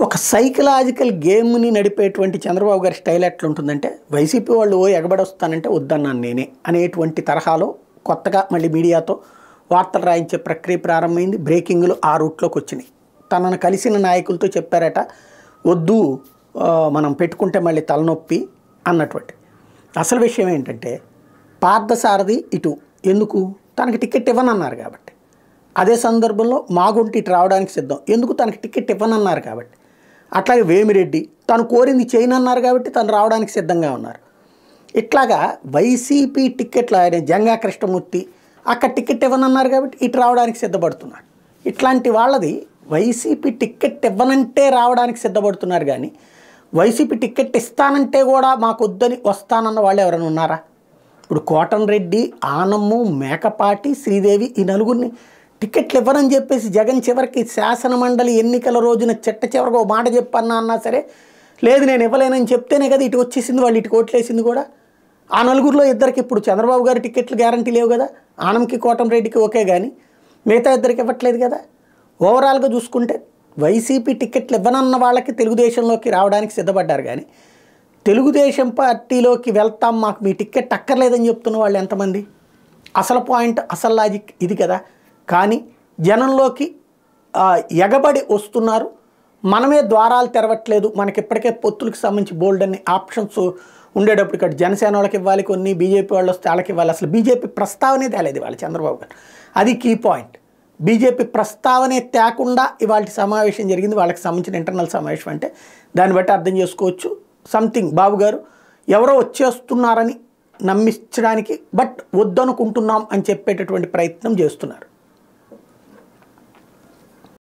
ఒక సైకలాజికల్ గేమ్ని నడిపేటువంటి చంద్రబాబు గారి స్టైల్ ఎట్లుంటుందంటే వైసీపీ వాళ్ళు ఎగబడి వస్తానంటే వద్దన్నాను నేనే అనేటువంటి తరహాలో కొత్తగా మళ్ళీ మీడియాతో వార్తలు రాయించే ప్రక్రియ ప్రారంభమైంది. బ్రేకింగ్లు ఆ రూట్లోకి వచ్చినాయి. తనను కలిసిన నాయకులతో చెప్పారట, వద్దు మనం పెట్టుకుంటే మళ్ళీ తలనొప్పి అన్నటువంటి. అసలు విషయం ఏంటంటే పార్థసారథి ఇటు ఎందుకు తనకి టికెట్ ఇవ్వనన్నారు కాబట్టి, అదే సందర్భంలో మాగుంటి ఇటు రావడానికి సిద్ధం ఎందుకు తనకి టికెట్ ఇవ్వనన్నారు కాబట్టి, అట్లాగే వేమిరెడ్డి తను కోరింది చేయనన్నారు కాబట్టి తను రావడానికి సిద్ధంగా ఉన్నారు. ఇట్లాగా వైసీపీ టికెట్లు ఆయన జంగా కృష్ణమూర్తి అక్కడ టికెట్ ఇవ్వనన్నారు కాబట్టి ఇటు రావడానికి సిద్ధపడుతున్నాడు. ఇట్లాంటి వాళ్ళది వైసీపీ టికెట్ ఇవ్వనంటే రావడానికి సిద్ధపడుతున్నారు కానీ వైసీపీ టికెట్ ఇస్తానంటే కూడా మాకు వద్దని వస్తానన్న వాళ్ళు ఎవరైనా ఉన్నారా? ఇప్పుడు కోటంరెడ్డి, ఆనమ్ము, మేకపాటి, శ్రీదేవి ఈ నలుగురిని టికెట్లు ఇవ్వరని చెప్పేసి జగన్ చివరికి శాసనమండలి ఎన్నికల రోజున చివరికి ఒక మాట చెప్పన్నా అన్నా సరే లేదు నేను ఇవ్వలేనని చెప్తేనే కదా ఇటు వచ్చేసింది, వాళ్ళు ఇటు ఓట్లేసింది కూడా. ఆ నలుగురిలో ఇద్దరికి ఇప్పుడు చంద్రబాబు గారి టికెట్లు గ్యారంటీ లేవు కదా, ఆనంకి కోటంరెడ్డికి ఓకే కానీ మిగతా ఇద్దరికి ఇవ్వట్లేదు కదా. ఓవరాల్గా చూసుకుంటే వైసీపీ టికెట్లు ఇవ్వనన్న వాళ్ళకి తెలుగుదేశంలోకి రావడానికి సిద్ధపడ్డారు కానీ తెలుగుదేశం పార్టీలోకి వెళ్తాం మాకు మీ టికెట్ అక్కర్లేదని చెప్తున్న వాళ్ళు ఎంతమంది? అసలు పాయింట్, అసలు లాజిక్ ఇది కదా. కానీ జనంలోకి ఎగబడి వస్తున్నారు, మనమే ద్వారాలు తెరవట్లేదు, మనకి ఇప్పటికే పొత్తులకు సంబంధించి బోల్డ్ అన్ని ఆప్షన్స్ ఉండేటప్పుడు ఇక్కడ జనసేన వాళ్ళకి ఇవ్వాలి, కొన్ని బీజేపీ వాళ్ళు వస్తే వాళ్ళకి ఇవ్వాలి. అసలు బీజేపీ ప్రస్తావనే తేలేదు వాళ్ళు చంద్రబాబు గారు, అది కీ పాయింట్. బీజేపీ ప్రస్తావనే తేకుండా ఇవాళ సమావేశం జరిగింది, వాళ్ళకి సంబంధించిన ఇంటర్నల్ సమావేశం. అంటే దాన్ని బట్టి అర్థం చేసుకోవచ్చు సంథింగ్ బాబు గారు ఎవరో వచ్చేస్తున్నారని నమ్మించడానికి బట్ వద్దనుకుంటున్నాం అని చెప్పేటటువంటి ప్రయత్నం చేస్తున్నారు.